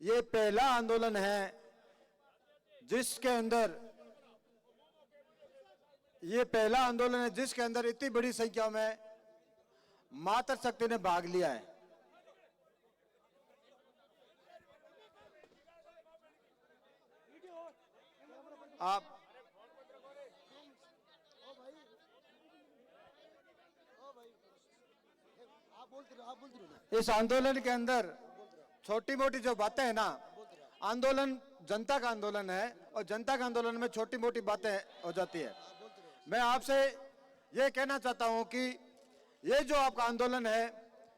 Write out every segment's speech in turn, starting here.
ये पहला आंदोलन है जिसके अंदर इतनी बड़ी संख्या में मातृशक्ति ने भाग लिया है। आप इस आंदोलन के अंदर छोटी मोटी जो बातें हैं ना, आंदोलन जनता का आंदोलन है और जनता के आंदोलन में छोटी मोटी बातें हो जाती है। मैं आपसे ये कहना चाहता हूं कि ये जो आपका आंदोलन है,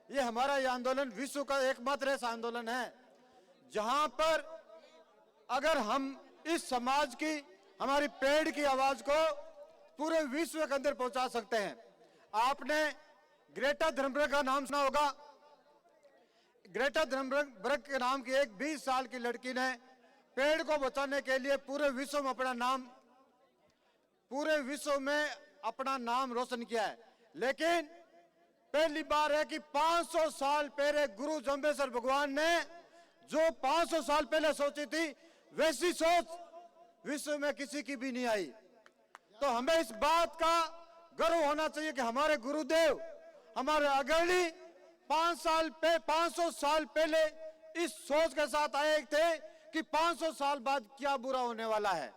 ये हमारा ये आंदोलन विश्व का एकमात्र ऐसा आंदोलन है जहां पर अगर हम इस समाज की, हमारी पेड़ की आवाज को पूरे विश्व के अंदर पहुंचा सकते हैं। आपने ग्रेटा थनबर्ग का नाम सुना होगा। ग्रेटा थनबर्ग के नाम की एक 20 साल की लड़की ने पेड़ को बचाने के लिए पूरे विश्व में अपना नाम रोशन किया है। लेकिन पहली बार है कि 500 साल पहले गुरु जम्बेश्वर भगवान ने जो 500 साल पहले सोची थी, वैसी सोच विश्व में किसी की भी नहीं आई। तो हमें इस बात का गर्व होना चाहिए कि हमारे गुरुदेव, हमारे अग्रणी 500 साल पहले इस सोच के साथ आए थे कि 500 साल बाद क्या बुरा होने वाला है।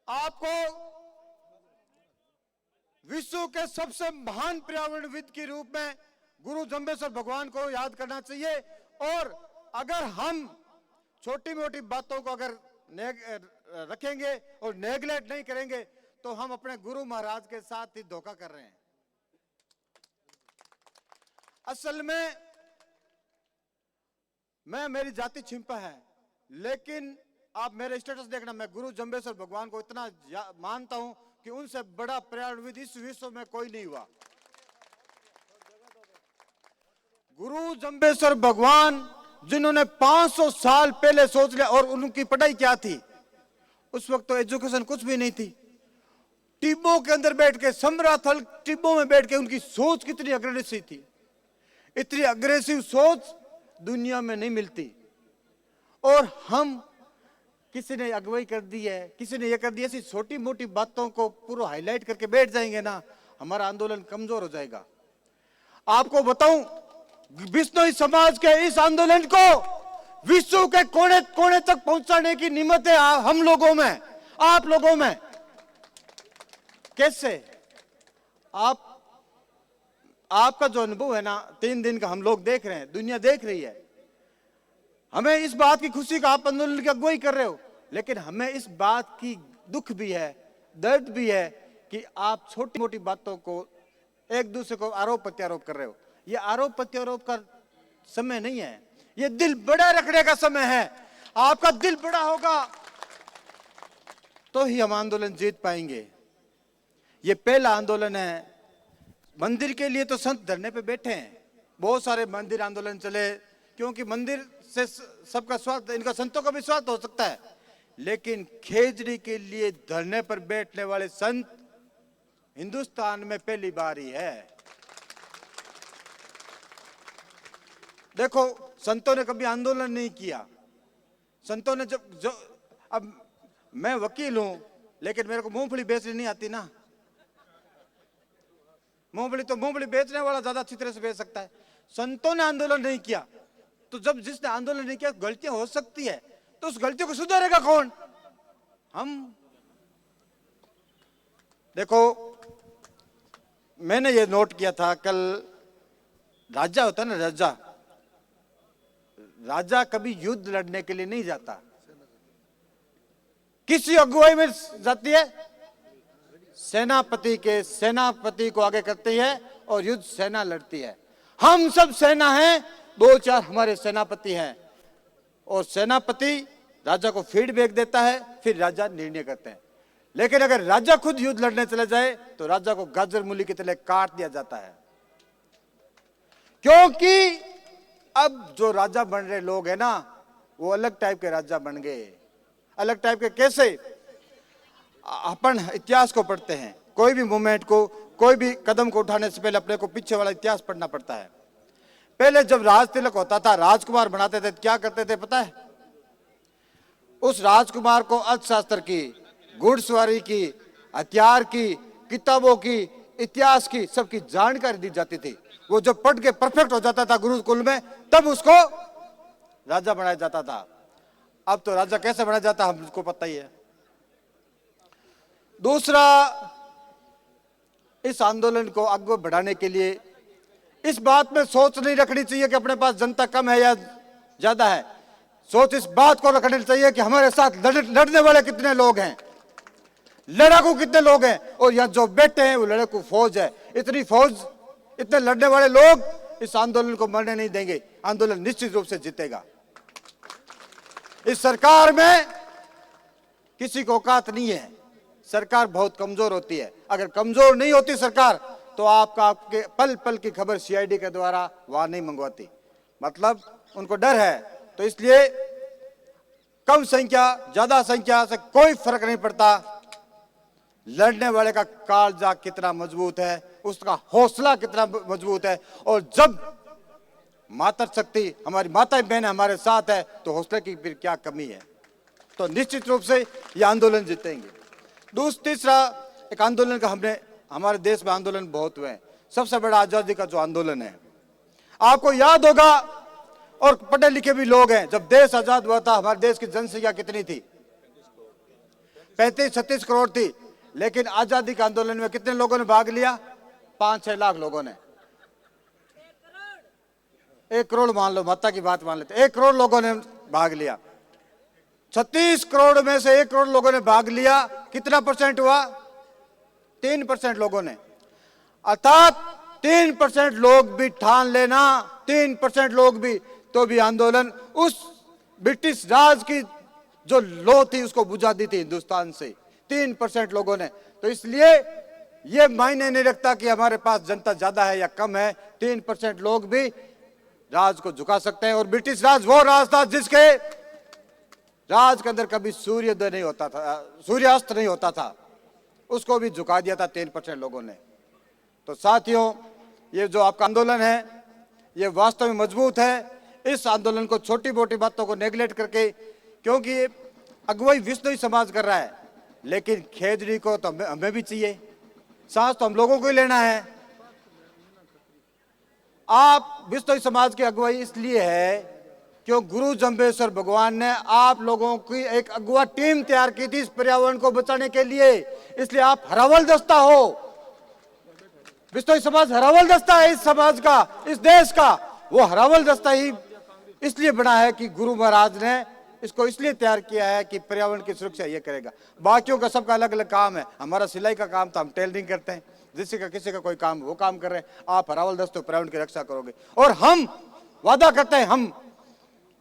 आपको विश्व के सबसे महान पर्यावरणविद के रूप में गुरु जम्बेश्वर भगवान को याद करना चाहिए। और अगर हम छोटी मोटी बातों को अगर रखेंगे और नेगलेक्ट नहीं करेंगे तो हम अपने गुरु महाराज के साथ ही धोखा कर रहे हैं। असल में मेरी जाति छिंपा है, लेकिन आप मेरे स्टेटस देखना, मैं गुरु जम्बेश्वर भगवान को इतना मानता हूं कि उनसे बड़ा पर्यावरणविद इस विश्व में कोई नहीं हुआ। गुरु जम्बेश्वर भगवान जिन्होंने 500 साल पहले सोच लिया, और उनकी पढ़ाई क्या थी? उस वक्त तो एजुकेशन कुछ भी नहीं थी। टिब्बों के अंदर बैठ के, समराथल टिब्बों में बैठ के उनकी सोच कितनी अग्रेसिव थी। इतनी अग्रेसिव सोच दुनिया में नहीं मिलती। और हम किसी ने अगुवाई कर दी है, किसी ने ये कर दिया, ऐसी छोटी मोटी बातों को पूरा हाईलाइट करके बैठ जाएंगे ना, हमारा आंदोलन कमजोर हो जाएगा। आपको बताऊं, बिश्नोई समाज के इस आंदोलन को विश्व के कोने कोने तक पहुंचाने की नियत है हम लोगों में, आप लोगों में। कैसे? आपका जो अनुभव है ना, 3 दिन का हम लोग देख रहे हैं, दुनिया देख रही है। हमें इस बात की खुशी का आप आंदोलन की अगुवाई कर रहे हो, लेकिन हमें इस बात की दुख भी है, दर्द भी है कि आप छोटी मोटी बातों को एक दूसरे को आरोप प्रत्यारोप कर रहे हो। ये आरोप प्रत्यारोप का समय नहीं है, ये दिल बड़ा रखने का समय है। आपका दिल बड़ा होगा तो ही हम आंदोलन जीत पाएंगे। ये पहला आंदोलन है। मंदिर के लिए तो संत धरने पे बैठे हैं, बहुत सारे मंदिर आंदोलन चले, क्योंकि मंदिर से सबका स्वार्थ, इनका संतों का भी स्वार्थ हो सकता है। लेकिन खेजड़ी के लिए धरने पर बैठने वाले संत हिंदुस्तान में पहली बार ही है। देखो, संतों ने कभी आंदोलन नहीं किया। संतों ने अब मैं वकील हूं, लेकिन मेरे को मूंगफली बेचनी नहीं आती ना। मूंगफली बेचने वाला ज्यादा अच्छी तरह से बेच सकता है। संतों ने आंदोलन नहीं किया, तो जब जिसने आंदोलन नहीं किया, गलतियां हो सकती है, तो उस गलतियों को सुधारेगा कौन? हम। देखो, मैंने ये नोट किया था कल, राजा होता है ना, राजा कभी युद्ध लड़ने के लिए नहीं जाता, किसी अगुवाई में जाती है, सेनापति को आगे करती है और युद्ध सेना लड़ती है। हम सब सेना हैं, 2-4 हमारे सेनापति हैं, और सेनापति राजा को फीडबैक देता है, फिर राजा निर्णय करते हैं। लेकिन अगर राजा खुद युद्ध लड़ने चले जाए तो राजा को गाजर मूली की तरह काट दिया जाता है, क्योंकि अब जो राजा बन रहे लोग हैं ना, वो अलग टाइप के राजा बन गए। अलग टाइप के कैसे? अपन इतिहास को पढ़ते हैं, कोई भी मूवमेंट को, कोई भी कदम को उठाने से पहले अपने को पीछे वाला इतिहास पढ़ना पड़ता है। पहले जब राज तिलक होता था, राजकुमार बनाते थे, क्या करते थे पता है? उस राजकुमार को अर्थशास्त्र की, घुड़सवारी की, हथियार की, किताबों की, इतिहास की, सबकी जानकारी दी जाती थी। वो जब पढ़ के परफेक्ट हो जाता था गुरुकुल में, तब उसको राजा बनाया जाता था। अब तो राजा कैसे बनाया जाता है हमको पता ही है। दूसरा, इस आंदोलन को आगे बढ़ाने के लिए इस बात में सोच नहीं रखनी चाहिए कि अपने पास जनता कम है या ज्यादा है। सोच इस बात को रखनी चाहिए कि हमारे साथ लड़ने वाले कितने लोग हैं, लड़ाकू कितने लोग हैं, और यहाँ जो बैठे हैं वो लड़ाकू फौज है। इतनी फौज, इतने लड़ने वाले लोग इस आंदोलन को मरने नहीं देंगे। आंदोलन निश्चित रूप से जीतेगा। इस सरकार में किसी को औकात नहीं है। सरकार बहुत कमजोर होती है। अगर कमजोर नहीं होती सरकार तो आपके पल पल की खबर सीआईडी के द्वारा वहां नहीं मंगवाती। मतलब उनको डर है। तो इसलिए कम संख्या ज्यादा संख्या से कोई फर्क नहीं पड़ता। लड़ने वाले का कालजा कितना मजबूत है, उसका हौसला कितना मजबूत है। और जब मातृशक्ति, हमारी माता बहन हमारे साथ है, तो हौसले की फिर क्या कमी है। तो निश्चित रूप से ये आंदोलन जीतेंगे। तीसरा, एक आंदोलन का हमारे देश में आंदोलन बहुत हुए हैं। सबसे बड़ा आजादी का जो आंदोलन है, आपको याद होगा, और पढ़े लिखे भी लोग हैं, जब देश आजाद हुआ था हमारे देश की जनसंख्या कितनी थी? 35-36 करोड़ थी। लेकिन आजादी के आंदोलन में कितने लोगों ने भाग लिया? 5-6 लाख लोगों ने। 1 करोड़ मान लो, माता की बात मान लेते, 1 करोड़ लोगों ने भाग लिया। 36 करोड़ में से 1 करोड़ लोगों ने भाग लिया। कितना परसेंट हुआ? 3% लोगों ने। अर्थात 3% लोग भी ठान लेना, 3% लोग भी, तो भी आंदोलन उस ब्रिटिश राज की जो लो थी उसको बुझा दी थी हिंदुस्तान से 3% लोगों ने। तो इसलिए यह मायने नहीं रखता कि हमारे पास जनता ज्यादा है या कम है, 3% लोग भी राज को झुका सकते हैं। और ब्रिटिश राज वो राज था जिसके राज के अंदर कभी सूर्योदय नहीं होता था, सूर्यास्त नहीं होता था, उसको भी झुका दिया था 3% लोगों ने। तो साथियों, ये जो आपका आंदोलन है ये वास्तव में मजबूत है। इस आंदोलन को छोटी मोटी बातों को नेगलेक्ट करके, क्योंकि अगुवाई विश्नोई समाज कर रहा है, लेकिन खेजड़ी को तो हमें भी चाहिए, सांस तो हम लोगों को ही लेना है। आप विश्नोई समाज की अगुवाई इसलिए है क्यों गुरु जम्बेश्वर भगवान ने आप लोगों की एक अगुवा टीम तैयार की थी इस पर्यावरण को बचाने के लिए। इसलिए आप हरावल दस्ता हो। विश्नोई समाज हरावल दस्ता है इस समाज का, इस देश का। वो हरावल दस्ता ही इसलिए बना है कि गुरु महाराज ने इसको इसलिए तैयार किया है कि पर्यावरण की सुरक्षा ये करेगा। बाकियों का सबका अलग अलग काम है। हमारा सिलाई का काम था, हम टेलरिंग करते हैं, किसी का कोई काम वो काम कर रहे हैं। आप हरावल दस्तों पर्यावरण की रक्षा करोगे। और हम वादा करते हैं, हम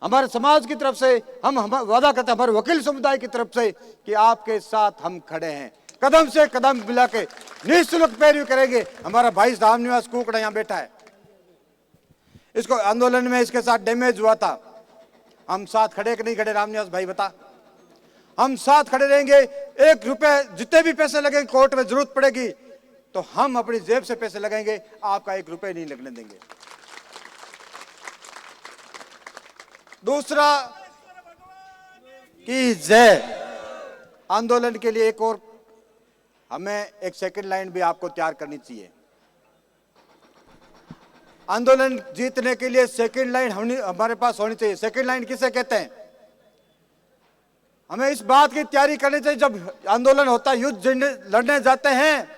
हमारे समाज की तरफ से हम वादा करते हैं, हमारे वकील समुदाय की तरफ से, कि आपके साथ हम खड़े हैं, कदम से कदम मिला के निःशुल्क पैरवी करेंगे। हमारा भाई रामनिवास कुकड़ा यहाँ बैठा है, इसको आंदोलन में इसके साथ डैमेज हुआ था। हम साथ खड़े कि नहीं खड़े रामनिवास भाई बता? हम साथ खड़े रहेंगे। 1 रुपए जितने भी पैसे लगेंगे, कोर्ट में जरूरत पड़ेगी तो हम अपनी जेब से पैसे लगाएंगे, आपका 1 रुपए नहीं लगने देंगे। दूसरा कि जय आंदोलन के लिए एक और हमें एक सेकंड लाइन भी आपको तैयार करनी चाहिए। आंदोलन जीतने के लिए सेकंड लाइन हमारे पास होनी चाहिए। सेकंड लाइन किसे कहते हैं? हमें इस बात की तैयारी करनी चाहिए, जब आंदोलन होता है, युद्ध लड़ने जाते हैं,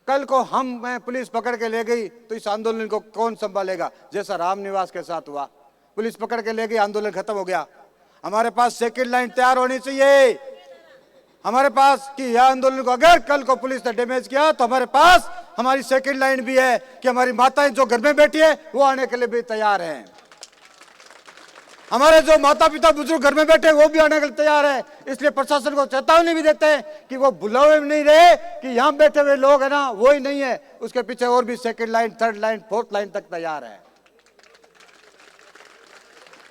कल को हमें पुलिस पकड़ के ले गई तो इस आंदोलन को कौन संभालेगा? जैसा रामनिवास के साथ हुआ, पुलिस पकड़ के ले गई, आंदोलन खत्म हो गया। हमारे पास सेकंड लाइन तैयार होनी चाहिए हमारे पास, कि यह आंदोलन को अगर कल को पुलिस ने डैमेज किया तो हमारे पास हमारी सेकंड लाइन भी है कि हमारी माताएं जो घर में बैठी है वो आने के लिए भी तैयार हैं। हमारे जो माता पिता बुजुर्ग घर में बैठे वो भी आने के लिए तैयार है। इसलिए प्रशासन को चेतावनी भी देते हैं कि वो बुलावे में नहीं रहे कि यहां बैठे हुए लोग है ना, वो ही नहीं है, उसके पीछे और भी second line, third line, fourth line तक तैयार है।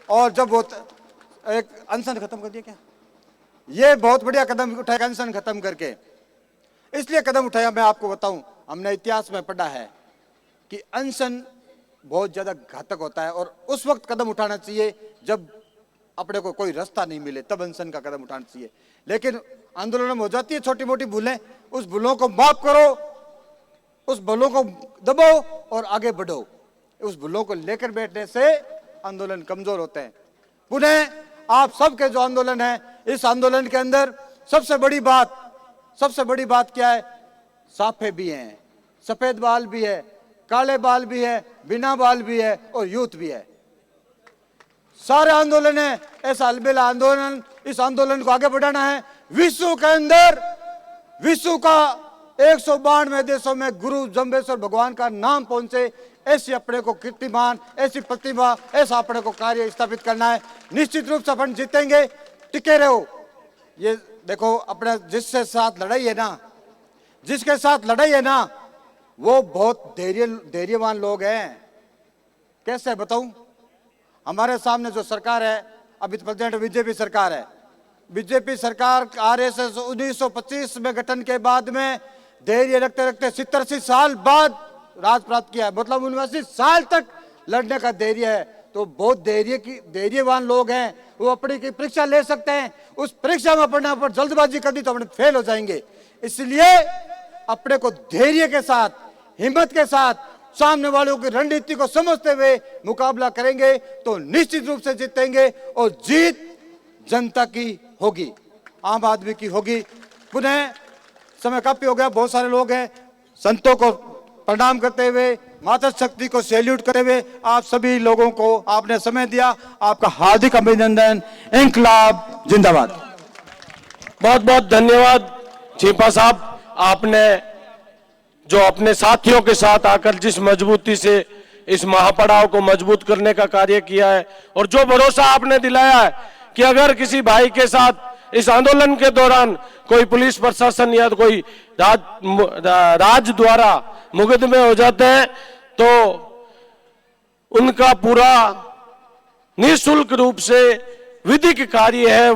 और जब वो एक अनशन खत्म कर दिया, क्या ये बहुत बढ़िया कदम उठाया अनशन खत्म करके। इसलिए कदम उठाया, मैं आपको बताऊं, हमने इतिहास में पढ़ा है कि अनशन बहुत ज्यादा घातक होता है और उस वक्त कदम उठाना चाहिए जब अपने को कोई रास्ता नहीं मिले, तब अनशन का कदम उठाना चाहिए। लेकिन आंदोलन में हो जाती है छोटी मोटी भूलें, उस भूलों को माफ करो, उस भूलों को दबाओ और आगे बढ़ो। उस भूलों को लेकर बैठने से आंदोलन कमजोर होते हैं। पुनः आप सबके जो आंदोलन है, इस आंदोलन के अंदर सबसे बड़ी बात क्या है? साफे भी हैं, सफेद बाल भी है, काले बाल भी है, बिना बाल भी है और यूथ भी है। सारे आंदोलन है, ऐसा अलबेला आंदोलन। इस आंदोलन को आगे बढ़ाना है। विश्व के अंदर, विश्व का 192 देशों में गुरु जम्बेश्वर भगवान का नाम पहुंचे, ऐसी अपने को कीर्तिमान, ऐसी प्रतिभा, ऐसा अपने को कार्य स्थापित करना है। निश्चित रूप से अपन जीतेंगे। टिके रहो। ये देखो, अपने जिसके साथ लड़ाई है ना, जिसके साथ लड़ाई है ना, वो बहुत धैर्यवान लोग हैं। कैसे बताऊं? हमारे सामने जो सरकार है, अभी प्रेजेंट बीजेपी सरकार है। बीजेपी सरकार आरएसएस 1925 में गठन के बाद में धैर्य रखते रखते 70-80 साल बाद राज प्राप्त किया है। मतलब 89 साल तक लड़ने का धैर्य है। तो बहुत धैर्यवान लोग हैं। वो अपनी की परीक्षा ले सकते हैं। उस परीक्षा में अपने पर जल्दबाजी कर दी तो अपने फेल हो जाएंगे। इसलिए अपने को धैर्य के साथ, हिम्मत के साथ, सामने वालों की रणनीति को समझते हुए मुकाबला करेंगे तो निश्चित रूप से जीतेंगे और जीत जनता की होगी, आम आदमी की होगी। पुनः समय काफी हो गया, बहुत सारे लोग हैं। संतों को प्रणाम करते हुए, माता शक्ति को सैल्यूट करते हुए, आप सभी लोगों को आपने समय दिया, आपका हार्दिक अभिनंदन। इंकलाब जिंदाबाद। बहुत बहुत धन्यवाद छिपा साहब। आपने जो अपने साथियों के साथ आकर जिस मजबूती से इस महापड़ाव को मजबूत करने का कार्य किया है और जो भरोसा आपने दिलाया है कि अगर किसी भाई के साथ इस आंदोलन के दौरान कोई पुलिस प्रशासन या कोई राज द्वारा मुकदमे हो जाते हैं तो उनका पूरा निःशुल्क रूप से विधिक कार्य है